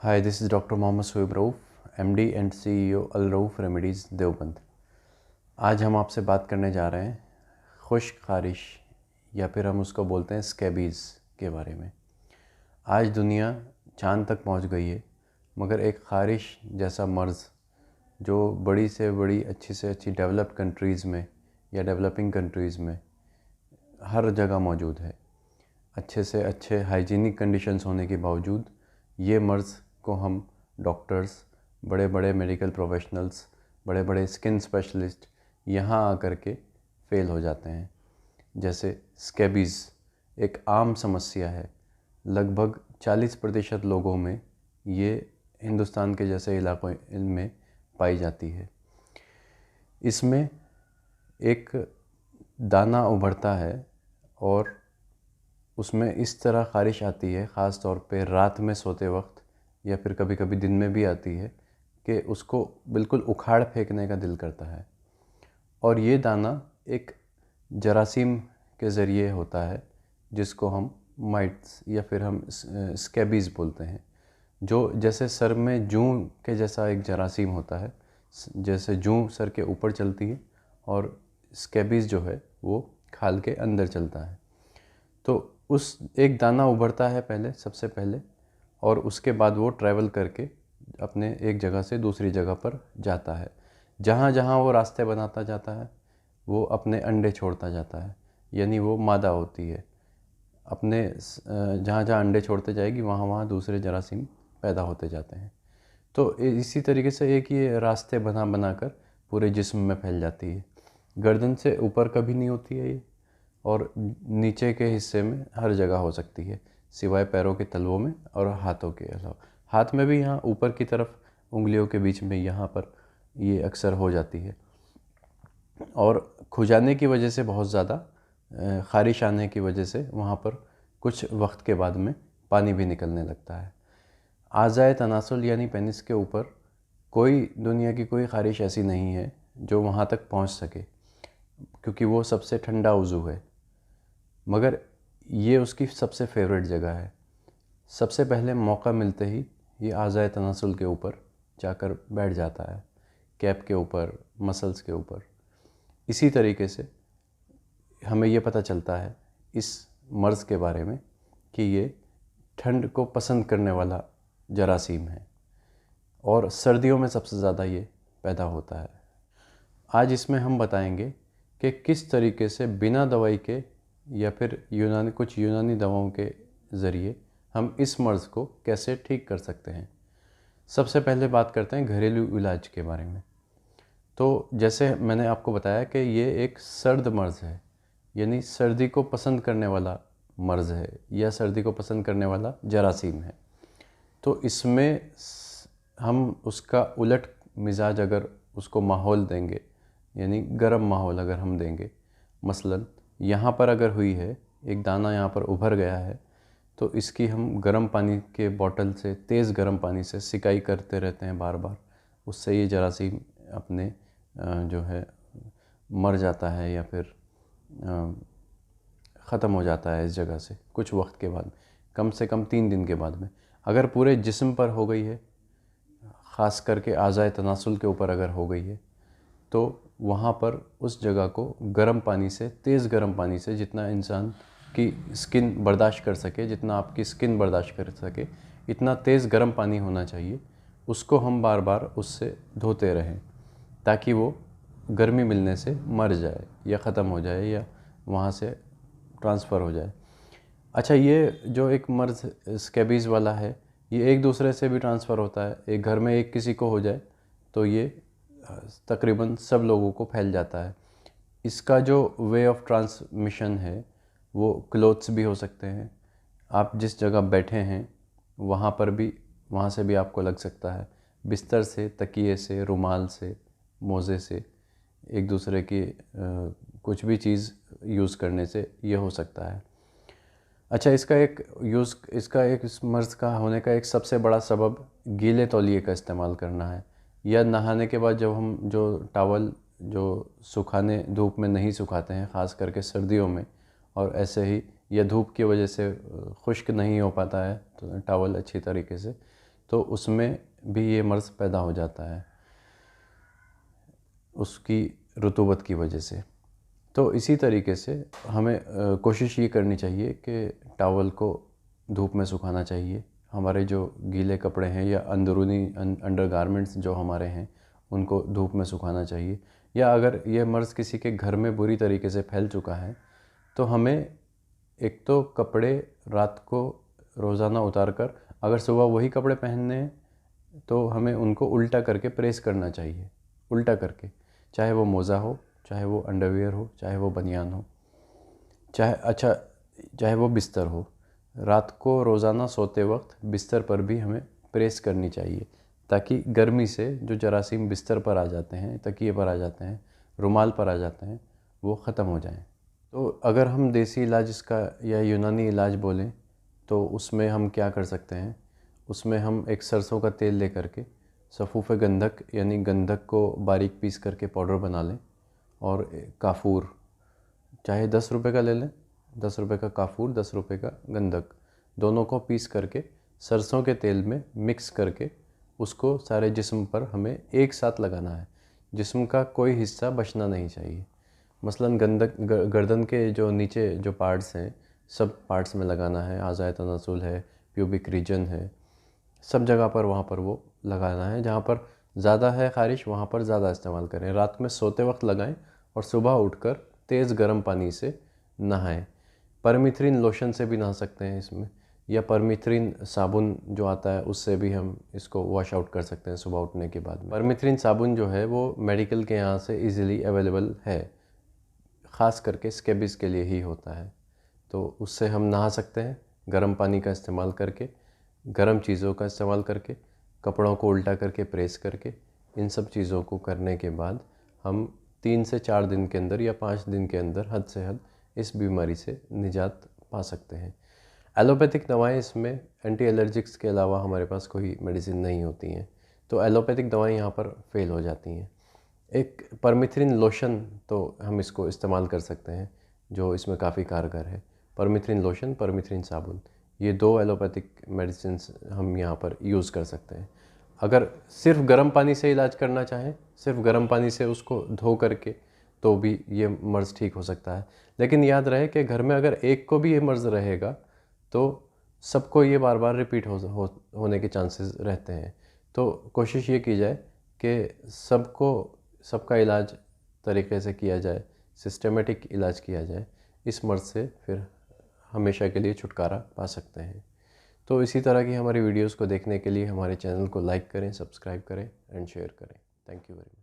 Hi, this is Dr. Mohammad Shoaib Rauf, MD and CEO Al Rauf Remedies Deoband. आज हम आपसे बात करने जा रहे हैं खुश्क ख़ारिश या फिर हम उसको बोलते हैं स्कैबीज़ के बारे में। आज दुनिया चाँद तक पहुंच गई है, मगर एक ख़ारिश जैसा मर्ज़ जो बड़ी से बड़ी अच्छी से अच्छी डेवलप्ड कंट्रीज़ में या डेवलपिंग कंट्रीज़ में हर जगह मौजूद है। अच्छे से अच्छे हाइजीनिक कंडीशंस होने के बावजूद ये मर्ज़ को हम डॉक्टर्स, बड़े बड़े मेडिकल प्रोफेशनल्स, बड़े बड़े स्किन स्पेशलिस्ट यहाँ आकर के फ़ेल हो जाते हैं। जैसे स्कैबीज़ एक आम समस्या है। लगभग 40% लोगों में ये हिंदुस्तान के जैसे इलाकों में पाई जाती है। इसमें एक दाना उभरता है और उसमें इस तरह ख़ारिश आती है, ख़ास तौर पे रात में सोते वक्त या फिर कभी कभी दिन में भी आती है कि उसको बिल्कुल उखाड़ फेंकने का दिल करता है। और ये दाना एक जरासीम के ज़रिए होता है जिसको हम माइट्स या फिर हम स्कैबीज़ बोलते हैं। जो जैसे सर में जूं के जैसा एक जरासीम होता है, जैसे जूं सर के ऊपर चलती है और स्कैबीज़ जो है वो खाल के अंदर चलता है। तो उस एक दाना उभरता है सबसे पहले और उसके बाद वो ट्रैवल करके अपने एक जगह से दूसरी जगह पर जाता है। जहाँ जहाँ वो रास्ते बनाता जाता है वो अपने अंडे छोड़ता जाता है, यानी वो मादा होती है। अपने जहाँ जहाँ अंडे छोड़ते जाएगी वहाँ वहाँ दूसरे जरासीम पैदा होते जाते हैं। तो इसी तरीके से एक ये रास्ते बना बना कर पूरे जिस्म में फैल जाती है। गर्दन से ऊपर कभी नहीं होती है ये, और नीचे के हिस्से में हर जगह हो सकती है सिवाय पैरों के तलवों में और हाथों के अलावा। हाथ में भी यहाँ ऊपर की तरफ उंगलियों के बीच में यहाँ पर ये अक्सर हो जाती है। और खुजाने की वजह से बहुत ज़्यादा ख़ारिश आने की वजह से वहाँ पर कुछ वक्त के बाद में पानी भी निकलने लगता है। आज़ाए तनासुल यानी पेनिस के ऊपर दुनिया की कोई ख़ारिश ऐसी नहीं है जो वहाँ तक पहुँच सके, क्योंकि वो सबसे ठंडा उज़ू है। मगर ये उसकी सबसे फेवरेट जगह है। सबसे पहले मौका मिलते ही ये आज़ाए तनासुल के ऊपर जाकर बैठ जाता है, कैप के ऊपर, मसल्स के ऊपर। इसी तरीके से हमें ये पता चलता है इस मर्ज़ के बारे में कि ये ठंड को पसंद करने वाला जरासीम है और सर्दियों में सबसे ज़्यादा ये पैदा होता है। आज इसमें हम बताएंगे कि किस तरीके से बिना दवाई के या फिर कुछ यूनानी दवाओं के ज़रिए हम इस मर्ज़ को कैसे ठीक कर सकते हैं। सबसे पहले बात करते हैं घरेलू इलाज के बारे में। तो जैसे मैंने आपको बताया कि ये एक सर्द मर्ज़ है, यानी सर्दी को पसंद करने वाला मर्ज़ है या सर्दी को पसंद करने वाला जरासीम है। तो इसमें हम उसका उलट मिजाज अगर उसको माहौल देंगे, यानी गर्म माहौल अगर हम देंगे, मसलन यहाँ पर अगर हुई है, एक दाना यहाँ पर उभर गया है, तो इसकी हम गर्म पानी के बोतल से, तेज़ गर्म पानी से सिकाई करते रहते हैं बार बार। उससे ये जरासीम अपने जो है मर जाता है या फिर ख़त्म हो जाता है इस जगह से कुछ वक्त के बाद, कम से कम 3 दिन के बाद में। अगर पूरे जिस्म पर हो गई है, ख़ास करके आज़ाए तनासुल के ऊपर अगर हो गई है, तो वहाँ पर उस जगह को गर्म पानी से, तेज़ गर्म पानी से, जितना इंसान की स्किन बर्दाश्त कर सके, जितना आपकी स्किन बर्दाश्त कर सके, इतना तेज़ गर्म पानी होना चाहिए। उसको हम बार बार उससे धोते रहें ताकि वो गर्मी मिलने से मर जाए या ख़त्म हो जाए या वहाँ से ट्रांसफ़र हो जाए। अच्छा, ये जो एक मर्ज़ स्कैबीज़ वाला है, ये एक दूसरे से भी ट्रांसफ़र होता है। एक घर में एक किसी को हो जाए तो ये तकरीबन सब लोगों को फैल जाता है। इसका जो वे ऑफ ट्रांसमिशन है वो क्लोथ्स भी हो सकते हैं। आप जिस जगह बैठे हैं वहाँ पर भी, वहाँ से भी आपको लग सकता है। बिस्तर से, तकिए से, रुमाल से, मोज़े से, एक दूसरे की कुछ भी चीज़ यूज़ करने से ये हो सकता है। अच्छा, इसका एक इस मर्ज़ का होने का एक सबसे बड़ा सबब गीले तौलिए का इस्तेमाल करना है, या नहाने के बाद जब हम जो टावल जो सुखाने धूप में नहीं सुखाते हैं, ख़ास करके सर्दियों में, और ऐसे ही या धूप की वजह से खुश्क नहीं हो पाता है तो टावल अच्छी तरीके से, तो उसमें भी ये मर्ज़ पैदा हो जाता है उसकी रतूबत की वजह से। तो इसी तरीके से हमें कोशिश ये करनी चाहिए कि टॉवल को धूप में सुखाना चाहिए। हमारे जो गीले कपड़े हैं या अंदरूनी अंडरगारमेंट्स जो हमारे हैं उनको धूप में सुखाना चाहिए। या अगर ये मर्ज़ किसी के घर में बुरी तरीके से फैल चुका है तो हमें एक तो कपड़े रात को रोज़ाना उतार कर, अगर सुबह वही कपड़े पहनने हैं तो हमें उनको उल्टा करके प्रेस करना चाहिए, उल्टा करके, चाहे वो मोज़ा हो, चाहे वो अंडरवियर हो, चाहे वो बनियान हो, चाहे वो बिस्तर हो। रात को रोज़ाना सोते वक्त बिस्तर पर भी हमें प्रेस करनी चाहिए ताकि गर्मी से जो जरासीम बिस्तर पर आ जाते हैं, तकिए पर आ जाते हैं, रुमाल पर आ जाते हैं, वो ख़त्म हो जाएं। तो अगर हम देसी इलाज इसका या यूनानी इलाज बोलें तो उसमें हम क्या कर सकते हैं, उसमें हम एक सरसों का तेल ले करके सफ़ूफ़े गंधक यानी गंधक को बारीक पीस करके पाउडर बना लें, और काफूर चाहे 10 रुपए का ले लें, 10 रुपए का काफूर, 10 रुपए का गंधक, दोनों को पीस करके सरसों के तेल में मिक्स करके उसको सारे जिस्म पर हमें एक साथ लगाना है। जिस्म का कोई हिस्सा बचना नहीं चाहिए। मसलन गंधक गर्दन के जो नीचे जो पार्ट्स हैं सब पार्ट्स में लगाना है। आज़ाए तनासुल है, प्यूबिक रीजन है, सब जगह पर वहाँ पर वो लगाना है। जहाँ पर ज़्यादा है ख़ारिश वहाँ पर ज़्यादा इस्तेमाल करें। रात में सोते वक्त लगाएं और सुबह उठकर तेज़ गर्म पानी से नहाएं। परमिथ्रिन लोशन से भी नहा सकते हैं इसमें, या परमिथ्रिन साबुन जो आता है उससे भी हम इसको वॉश आउट कर सकते हैं सुबह उठने के बाद में। परमिथ्रिन साबुन जो है वो मेडिकल के यहाँ से इजीली अवेलेबल है, ख़ास करके स्कैबिज़ के लिए ही होता है। तो उससे हम नहा सकते हैं गर्म पानी का इस्तेमाल करके, गर्म चीज़ों का इस्तेमाल करके, कपड़ों को उल्टा करके प्रेस करके। इन सब चीज़ों को करने के बाद हम 3 से 4 दिन के अंदर या 5 दिन के अंदर हद से हद इस बीमारी से निजात पा सकते हैं। एलोपैथिक दवाएं, इसमें एंटी एलर्जिक्स के अलावा हमारे पास कोई मेडिसिन नहीं होती हैं, तो एलोपैथिक दवाएं यहाँ पर फेल हो जाती हैं। एक परमिथ्रिन लोशन तो हम इसको इस्तेमाल कर सकते हैं जो इसमें काफ़ी कारगर है। परमिथ्रिन लोशन, परमिथ्रिन साबुन, ये 2 एलोपैथिक मेडिसिन हम यहाँ पर यूज़ कर सकते हैं। अगर सिर्फ गर्म पानी से इलाज करना चाहें, सिर्फ गर्म पानी से उसको धो करके, तो भी ये मर्ज़ ठीक हो सकता है। लेकिन याद रहे कि घर में अगर एक को भी ये मर्ज़ रहेगा तो सबको ये बार बार रिपीट होने के चांसेस रहते हैं। तो कोशिश ये की जाए कि सबका इलाज तरीके से किया जाए, सिस्टमेटिक इलाज किया जाए। इस मर्ज़ से फिर हमेशा के लिए छुटकारा पा सकते हैं। तो इसी तरह की हमारी वीडियोस को देखने के लिए हमारे चैनल को लाइक करें, सब्सक्राइब करें एंड शेयर करें। Thank you very much.